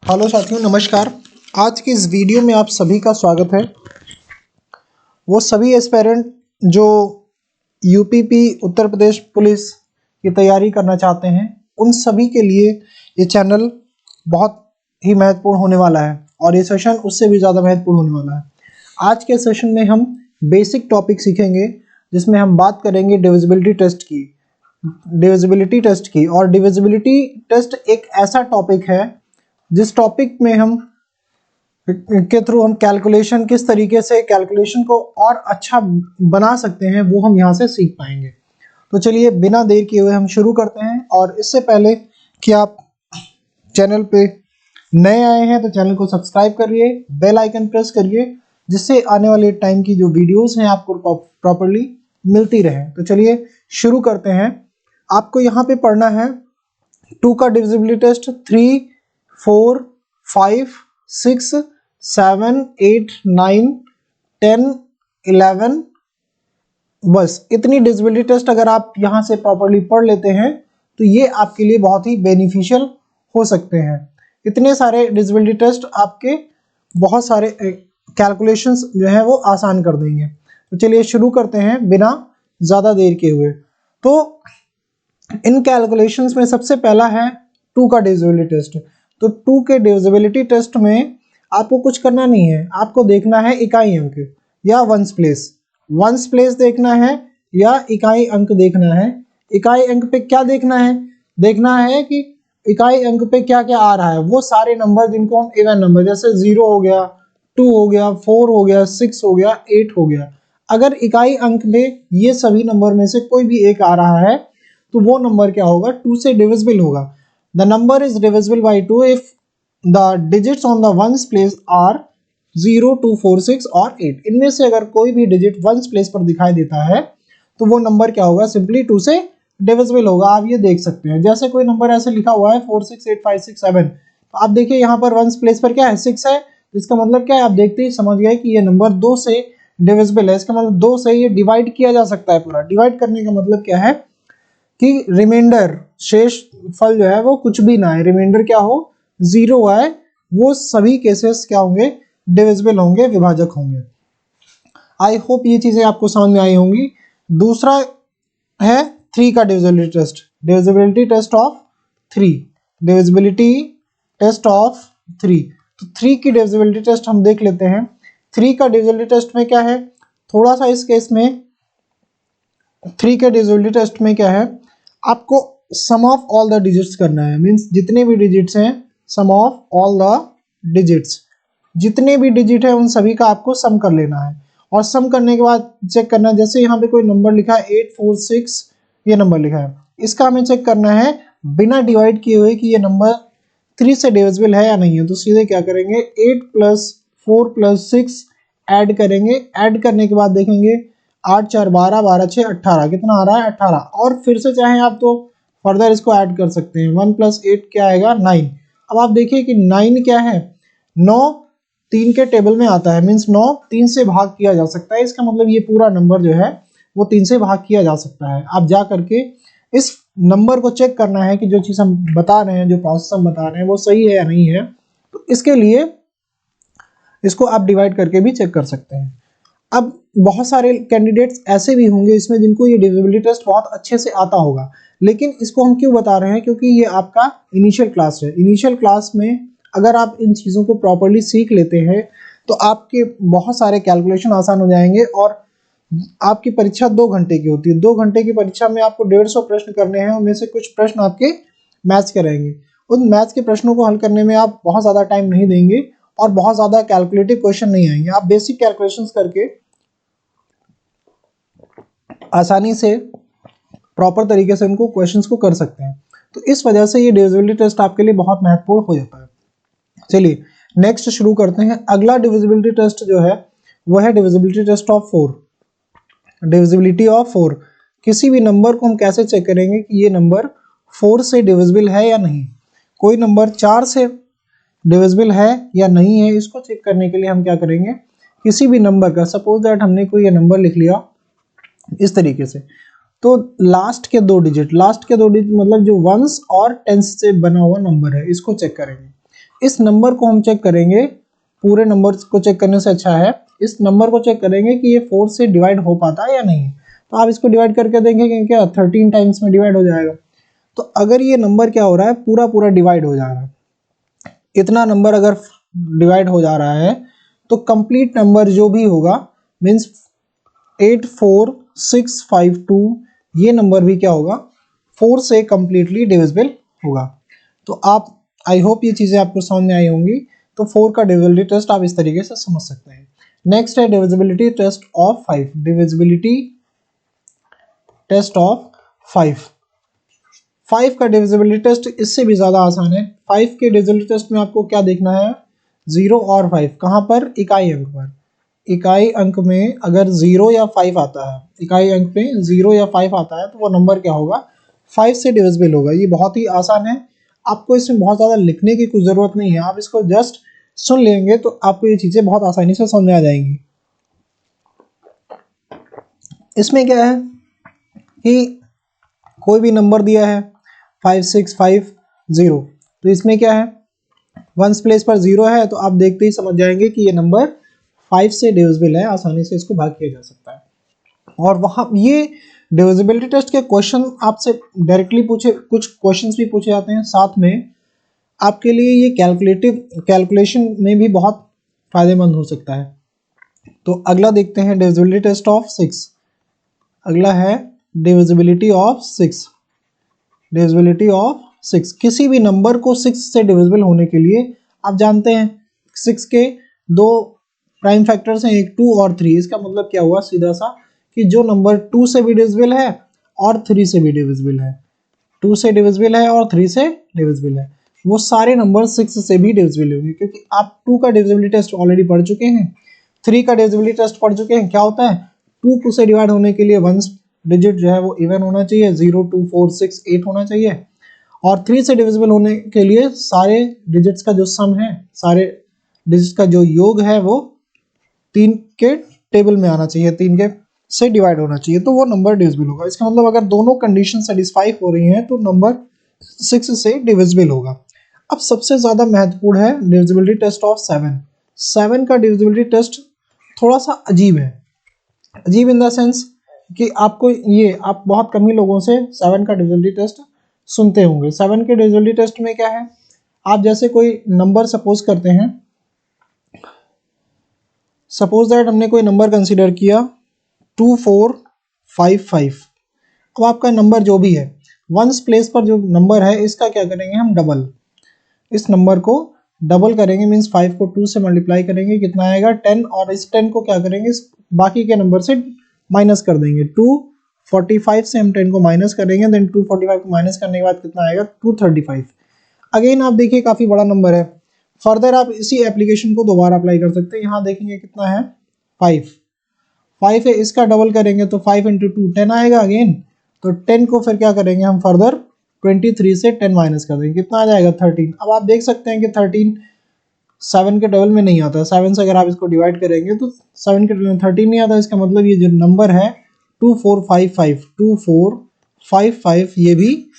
Hello साथियों, नमस्कार। आज की इस वीडियो में आप सभी का स्वागत है। वो सभी एस्पिरेंट जो यूपीपी उत्तर प्रदेश पुलिस की तैयारी करना चाहते हैं, उन सभी के लिए ये चैनल बहुत ही महत्वपूर्ण होने वाला है और ये सेशन उससे भी ज़्यादा महत्वपूर्ण होने वाला है। आज के सेशन में हम बेसिक टॉपिक सीखेंगे, जिसमें हम बात करेंगे डिविजिबिलिटी टेस्ट की। और डिविजिबिलिटी टेस्ट एक ऐसा टॉपिक है जिस टॉपिक में हम के थ्रू हम कैलकुलेशन, किस तरीके से कैलकुलेशन को और अच्छा बना सकते हैं, वो हम यहाँ से सीख पाएंगे। तो चलिए बिना देर किए हुए हम शुरू करते हैं। और इससे पहले कि आप चैनल पे नए आए हैं तो चैनल को सब्सक्राइब करिए, बेल आइकन प्रेस करिए, जिससे आने वाले टाइम की जो वीडियोस हैं आपको प्रॉपर्ली मिलती रहे। तो चलिए शुरू करते हैं। आपको यहाँ पे पढ़ना है 2 का डिविजिबिलिटी टेस्ट, 3, 4, 5, 6, 7, 8, 9, 10, 11, बस इतनी डिविजिबिलिटी टेस्ट अगर आप यहाँ से प्रॉपर्ली पढ़ लेते हैं तो ये आपके लिए बहुत ही बेनिफिशियल हो सकते हैं। इतने सारे डिविजिबिलिटी टेस्ट आपके बहुत सारे कैलकुलेशंस जो है वो आसान कर देंगे। तो चलिए शुरू करते हैं बिना ज़्यादा देर के हुए। तो इन कैलकुलेशंस में सबसे पहला है 2 का डिविजिबिलिटी टेस्ट। तो 2 के डिविजिबिलिटी टेस्ट में आपको कुछ करना नहीं है, आपको देखना है इकाई अंक या वंस प्लेस देखना है या इकाई अंक देखना है। इकाई अंक पे क्या देखना है कि इकाई अंक पे क्या क्या आ रहा है, वो सारे नंबर जिनको हम इवन नंबर, जैसे 0 हो गया, 2 हो गया, 4 हो गया, 6 हो गया, 8 हो गया। अगर इकाई अंक में ये सभी नंबर में से कोई भी एक आ रहा है तो वो नंबर क्या होगा, 2 से डिविजिबल होगा। The number is divisible by 2 if the digits on the ones place are 0, 2, 4, 6 और 8। इनमें से अगर कोई भी डिजिट वंस प्लेस पर दिखाई देता है तो वो नंबर क्या होगा, सिंपली 2 से डिविजिबल होगा। आप ये देख सकते हैं, जैसे कोई नंबर ऐसे लिखा हुआ है 4, 6, 8, 5, 6, 7, तो आप देखिए यहाँ पर वंस प्लेस पर क्या है, 6 है। इसका मतलब क्या है, आप देखते ही समझ गए कि ये नंबर 2 से डिविजिबल है। इसका मतलब 2 से ये डिवाइड किया जा सकता है पूरा। डिवाइड करने का मतलब क्या है कि रिमाइंडर, शेष फल जो है वो कुछ भी ना है, रिमाइंडर क्या हो, 0 आए, वो सभी केसेस क्या होंगे, डिविजिबल होंगे, विभाजक होंगे। आई होप ये चीजें आपको समझ में आई होंगी। दूसरा है 3 का divisibility test, divisibility test of 3, divisibility test of 3। तो 3 की डिविजिबिलिटी टेस्ट हम देख लेते हैं। 3 का डिविजिबिलिटी टेस्ट में क्या है, थोड़ा सा इस केस में 3 के डिविजिबिलिटी टेस्ट में क्या है, आपको सम ऑफ ऑल द डिजिट्स करना है। मींस जितने भी डिजिट्स हैं, सम ऑफ ऑल द डिजिट्स, जितने भी डिजिट है उन सभी का आपको सम कर लेना है। और सम करने के बाद चेक करना है, जैसे यहाँ पे कोई नंबर लिखा है 8, 4, 6, ये नंबर लिखा है, इसका हमें चेक करना है बिना डिवाइड किए हुए कि ये नंबर 3 से डिविजिबल है या नहीं है। तो सीधे क्या करेंगे, 8 + 4 + 6 ऐड करेंगे। ऐड करने के बाद देखेंगे 8, 4, 12, 12, 6, 18, कितना आ रहा है, 18। और फिर से चाहें आप तो फर्दर इसको ऐड कर सकते हैं, 1 + 8 क्या आएगा, 9। अब आप देखिए कि 9 क्या है, 9 3 के टेबल में आता है। मीन्स 9 3 से भाग किया जा सकता है। इसका मतलब ये पूरा नंबर जो है वो 3 से भाग किया जा सकता है। आप जा करके इस नंबर को चेक करना है कि जो चीज़ हम बता रहे हैं, जो प्रोसेस हम बता रहे हैं, वो सही है या नहीं है। तो इसके लिए इसको आप डिवाइड करके भी चेक कर सकते हैं। अब बहुत सारे कैंडिडेट्स ऐसे भी होंगे इसमें जिनको ये डिविजिबिलिटी टेस्ट बहुत अच्छे से आता होगा, लेकिन इसको हम क्यों बता रहे हैं, क्योंकि ये आपका इनिशियल क्लास है। इनिशियल क्लास में अगर आप इन चीज़ों को प्रॉपर्ली सीख लेते हैं तो आपके बहुत सारे कैलकुलेशन आसान हो जाएंगे। और आपकी परीक्षा 2 घंटे की होती है। 2 घंटे की परीक्षा में आपको 150 प्रश्न करने हैं, उनमें से कुछ प्रश्न आपके मैथ्स के रहेंगे। उन मैथ्स के प्रश्नों को हल करने में आप बहुत ज़्यादा टाइम नहीं देंगे और बहुत ज़्यादा कैलकुलेटिव क्वेश्चन नहीं आएंगे। आप बेसिक कैलकुलेशंस करके आसानी से प्रॉपर तरीके से उनको क्वेश्चंस को कर सकते हैं। तो इस वजह से ये डिविजिबिलिटी टेस्ट आपके लिए बहुत महत्वपूर्ण हो जाता है। चलिए नेक्स्ट शुरू करते हैं। अगला डिविजिबिलिटी टेस्ट जो है वो है divisibility test of 4। Divisibility of 4, किसी भी नंबर को हम कैसे चेक करेंगे कि ये नंबर 4 से डिविजिबल है या नहीं। कोई नंबर 4 से डिविजिबल है या नहीं है, इसको चेक करने के लिए हम क्या करेंगे, किसी भी नंबर का, सपोज दैट हमने कोई ये नंबर लिख लिया इस तरीके से, तो लास्ट के दो डिजिट मतलब जो वंस और टेंस से बना हुआ नंबर है, इसको चेक करेंगे। इस नंबर को हम चेक करेंगे, पूरे नंबर को चेक करने से अच्छा है इस नंबर को चेक करेंगे कि ये 4 से डिवाइड हो पाता है या नहीं। तो आप इसको डिवाइड करके देखेंगे क्या 13 टाइम्स में डिवाइड हो जाएगा। तो अगर ये नंबर क्या हो रहा है, पूरा पूरा डिवाइड हो जा रहा है, इतना नंबर अगर डिवाइड हो जा रहा है तो कंप्लीट नंबर जो भी होगा मीन्स 84652 ये नंबर भी क्या होगा 4 से कंप्लीटली डिविजिबल होगा। तो आप आई होप ये चीज़ें आपको समझ में आई होंगी। तो 4 का डिविजिबिलिटी टेस्ट आप इस तरीके से समझ सकते हैं। नेक्स्ट है divisibility test of 5। Divisibility test of 5 का डिविजिबिलिटी टेस्ट इससे भी ज़्यादा आसान है। 5 के डिविजिबिलिटी टेस्ट में आपको क्या देखना है, 0 और 5 कहाँ पर, इकाई अंक पर। इकाई अंक में अगर 0 या 5 आता है, इकाई अंक में 0 या 5 आता है तो वो नंबर क्या होगा 5 से डिविजिबल होगा। ये बहुत ही आसान है, आपको इसमें बहुत ज़्यादा लिखने की कुछ ज़रूरत नहीं है, आप इसको जस्ट सुन लेंगे तो आपको ये चीज़ें बहुत आसानी से समझ में आ जाएंगी। इसमें क्या है कि कोई भी नंबर दिया है 5650, तो इसमें क्या है वंस प्लेस पर 0 है तो आप देखते ही समझ जाएंगे कि ये नंबर 5 से डिविजिबल है, आसानी से इसको भाग किया जा सकता है। और वहाँ ये डिविजिबिलिटी टेस्ट के क्वेश्चन आपसे डायरेक्टली पूछे, कुछ क्वेश्चंस भी पूछे जाते हैं, साथ में आपके लिए ये कैलकुलेशन में भी बहुत फायदेमंद हो सकता है। तो अगला देखते हैं डिविजिबिलिटी टेस्ट ऑफ 6। अगला है डिविजिबिलिटी ऑफ 6। डिविजिबिलिटी ऑफ 6, किसी भी नंबर को 6 से डिविजिबल होने के लिए आप जानते हैं 6 के दो प्राइम फैक्टर्स हैं, एक 2 और 3। इसका मतलब क्या हुआ सीधा सा कि जो नंबर 2 से भी डिविजिबल है और 3 से भी डिविजिबल है, 2 से डिविजिबल है और 3 से डिविजिबल है, वो सारे नंबर 6 से भी डिविजिबल होंगे। क्योंकि आप 2 का डिविजिबिलिटी टेस्ट ऑलरेडी पढ़ चुके हैं, 3 का डिविजिबिलिटी टेस्ट पढ़ चुके हैं। क्या होता है 2 से डिवाइड होने के लिए वंस डिजिट जो है वो इवन होना चाहिए, 0 2 4 6 8 होना चाहिए। और 3 से डिविजिबल होने के लिए सारे डिजिट्स का जो सम है, सारे डिजिट्स का जो योग है वो 3 के टेबल में आना चाहिए, 3 के से डिवाइड होना चाहिए, तो वो नंबर डिविजिबल होगा। इसका मतलब अगर दोनों कंडीशन सेटिस्फाई हो रही हैं तो नंबर 6 से डिविजिबल होगा। अब सबसे ज़्यादा महत्वपूर्ण है डिविजिबिलिटी टेस्ट ऑफ 7। 7 का डिविजिबिलिटी टेस्ट थोड़ा सा अजीब है, अजीब इन द सेंस कि आपको ये आप बहुत कम ही लोगों से 7 का डिविजिबिलिटी टेस्ट सुनते होंगे। 7 के डिविजिबिलिटी टेस्ट में क्या है, आप जैसे कोई नंबर सपोज करते हैं, सपोज दैट हमने कोई नंबर कंसीडर किया 2455। अब आपका नंबर जो भी है वंस प्लेस पर जो नंबर है इसका क्या करेंगे हम डबल, इस नंबर को डबल करेंगे, मीन्स 5 को 2 से मल्टीप्लाई करेंगे, कितना आएगा 10, और इस 10 को क्या करेंगे बाकी के नंबर से माइनस कर देंगे। 245 से हम 10 को माइनस करेंगे, देन 245 को माइनस करने के बाद कितना आएगा 235। अगेन आप देखिए काफ़ी बड़ा नंबर है। फर्दर आप इसी एप्लीकेशन को दोबारा अप्लाई कर सकते हैं। यहाँ देखेंगे कितना है 5 है, इसका डबल करेंगे तो 5 इंटू 2 10 आएगा अगेन। तो 10 को फिर क्या करेंगे हम फर्दर 23 से 10 माइनस कर देंगे, कितना आ जाएगा 13। अब आप देख सकते हैं कि 13 7 के डबल में नहीं आता, 7 से अगर आप इसको डिवाइड करेंगे तो 7 के डबल में 13 नहीं आता। इसका मतलब ये जो नंबर है 2455 ये भी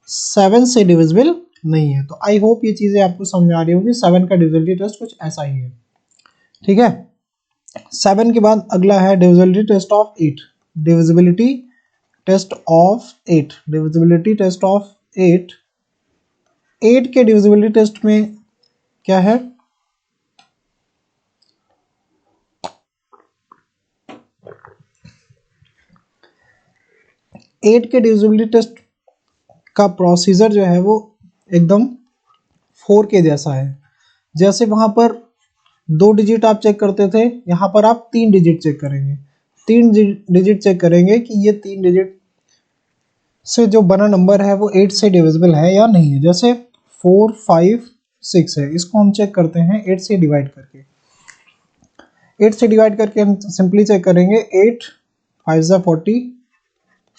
7 से डिविजिबल नहीं है। तो आई होप ये चीज़ें आपको समझ में आ रही होगी। 7 का डिविजिबिलिटी टेस्ट कुछ ऐसा ही है, ठीक है। 7 के बाद अगला है divisibility test of 8। Divisibility test of 8। Divisibility test of 8 के डिविजिबिलिटी टेस्ट में क्या है, एट के डिविजिबिलिटी टेस्ट का प्रोसीजर जो है वो एकदम 4 के जैसा है। जैसे वहाँ पर 2 डिजिट आप चेक करते थे, यहाँ पर आप 3 डिजिट चेक करेंगे। 3 डिजिट चेक करेंगे कि ये 3 डिजिट से जो बना नंबर है वो 8 से डिविजिबल है या नहीं है। जैसे 4 5 6 है, इसको हम चेक करते हैं 8 से डिवाइड करके। 8 से डिवाइड करके हम सिंपली चेक करेंगे 8 5 ज़ा 40,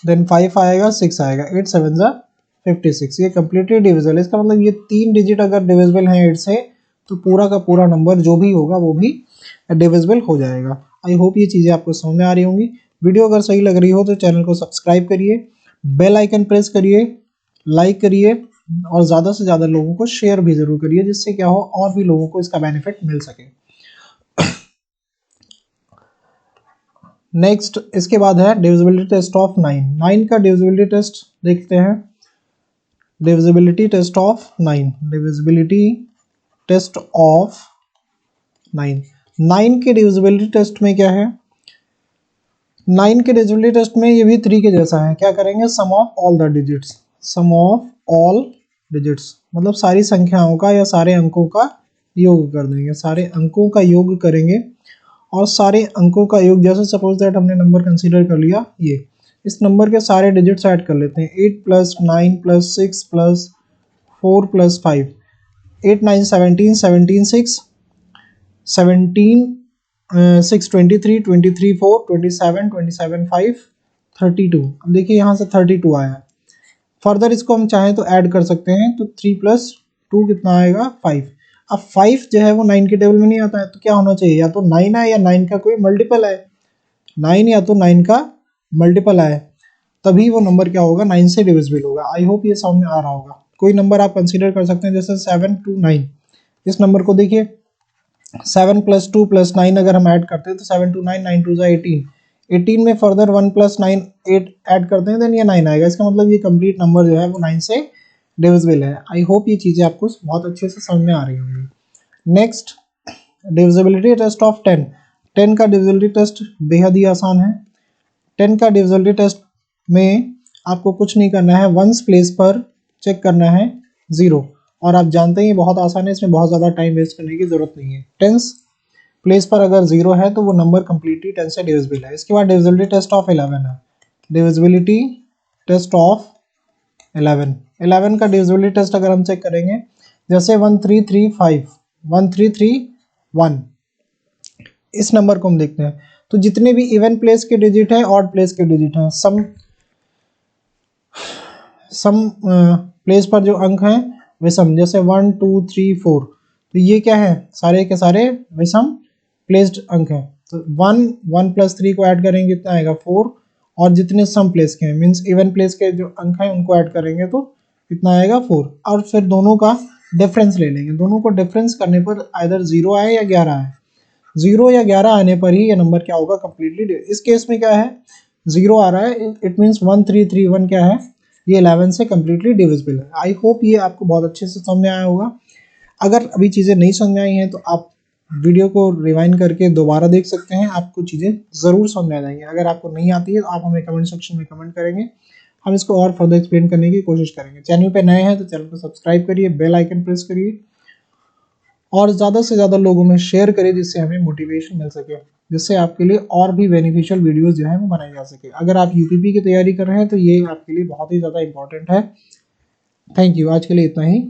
देन 5 आएगा 6 आएगा, 8 7 ज़ा 56। ये कम्प्लीटली डिविजिबल है। इसका मतलब ये 3 डिजिट अगर डिविजिबल हैं 8 से तो पूरा का पूरा नंबर जो भी होगा वो भी डिविजिबल हो जाएगा। आई होप ये चीज़ें आपको समझ में आ रही होंगी। वीडियो अगर सही लग रही हो तो चैनल को सब्सक्राइब करिए, बेल आइकन प्रेस करिए, लाइक करिए, और ज़्यादा से ज़्यादा लोगों को शेयर भी ज़रूर करिए, जिससे क्या हो और भी लोगों को इसका बेनिफिट मिल सके। नेक्स्ट इसके बाद है डिविजिबिलिटी टेस्ट ऑफ 9। 9 का डिविजिबिलिटी टेस्ट देखते हैं। Divisibility test of 9, divisibility test of 9। 9 के डिविजिबिलिटी टेस्ट में क्या है, 9 के डिविजिबिलिटी टेस्ट में ये भी 3 के जैसा है। क्या करेंगे, sum of all the digits, sum of all digits, मतलब सारी संख्याओं का या सारे अंकों का योग कर देंगे, सारे अंकों का योग करेंगे। और सारे अंकों का योग, जैसे सपोज दैट हमने नंबर कंसीडर कर लिया, ये इस नंबर के सारे डिजिट्स ऐड कर लेते हैं। 8 + 9 + 6 + 4 + 5, 8 9 17, 17 6, 17 6 23, 23 4, 27, 27 5, 32। अब देखिए यहाँ से 32 आया। फर्दर इसको हम चाहें तो ऐड कर सकते हैं, तो 3 + 2 कितना आएगा, 5। अब 5 जो है वो 9 के टेबल में नहीं आता है, तो क्या होना चाहिए, या तो 9 है या 9 का कोई मल्टीपल है, 9 या तो 9 का मल्टीपल है, तभी वो नंबर क्या होगा, 9 से डिविजिबल होगा। आई होप ये समझ में आ रहा होगा। कोई नंबर आप कंसीडर कर सकते हैं, जैसे 7 2 9। इस नंबर को देखिए, 7 + 2 + 9 अगर हम ऐड करते हैं तो 7 2 9, 9 2 18, 18 में फर्दर 1 + 9 8 ऐड करते हैं, देन ये 9 आएगा। इसका मतलब ये कंप्लीट नंबर जो है वो 9 से डिविजिबल है। आई होप ये चीज़ें आपको बहुत अच्छे से समझ में आ रही होंगी। Next divisibility test of 10। 10 का डिविजिबिलिटी टेस्ट बेहद ही आसान है। 10 का डिविजिबिलिटी टेस्ट में आपको कुछ नहीं करना है, वंस प्लेस पर चेक करना है 0। और आप जानते हैं ये बहुत आसान है, इसमें बहुत ज़्यादा टाइम वेस्ट करने की ज़रूरत नहीं है। टेंस प्लेस पर अगर 0 है तो वो नंबर कंप्लीटली 10 से डिविजिबल है। इसके बाद डिविजिबिलिटी टेस्ट ऑफ 11 है। Divisibility test of 11। 11 का डिविजिबिलिटी टेस्ट अगर हम चेक करेंगे, जैसे 1335, 1331, इस नंबर को हम देखते हैं, तो जितने भी इवन प्लेस के डिजिट हैं, ऑड प्लेस के डिजिट हैं, सम प्लेस पर जो अंक हैं विषम, जैसे 1 2 3 4, तो ये क्या है, सारे के सारे विषम प्लेस्ड अंक हैं। तो 1 1 + 3 को ऐड करेंगे कितना आएगा, 4। और जितने सम प्लेस के हैं, मीन्स इवन प्लेस के जो अंक हैं उनको ऐड करेंगे तो कितना आएगा, 4। और फिर दोनों का डिफरेंस ले लेंगे। दोनों को डिफरेंस करने पर आइदर 0 आए या 11 आए, 0 या 11 आने पर ही ये नंबर क्या होगा, कंप्लीटली। इस केस में क्या है, 0 आ रहा है, इट मीन्स 1331 क्या है, ये 11 से कंप्लीटली डिविजिबल है। आई होप ये आपको बहुत अच्छे से समझ में आया होगा। अगर अभी चीज़ें नहीं समझ में आई हैं तो आप वीडियो को रिवाइंड करके दोबारा देख सकते हैं, आपको चीज़ें ज़रूर समझ में आ जाएंगी। अगर आपको नहीं आती है तो आप हमें कमेंट सेक्शन में कमेंट करेंगे, हम इसको और फर्दर एक्सप्लेन करने की कोशिश करेंगे। चैनल पे नए हैं तो चैनल को सब्सक्राइब करिए, बेल आइकन प्रेस करिए और ज़्यादा से ज़्यादा लोगों में शेयर करिए, जिससे हमें मोटिवेशन मिल सके, जिससे आपके लिए और भी बेनिफिशियल वीडियोस जो है वो बनाई जा सके। अगर आप यूपीपी की तैयारी कर रहे हैं तो ये आपके लिए बहुत ही ज़्यादा इंपॉर्टेंट है। थैंक यू, आज के लिए इतना ही।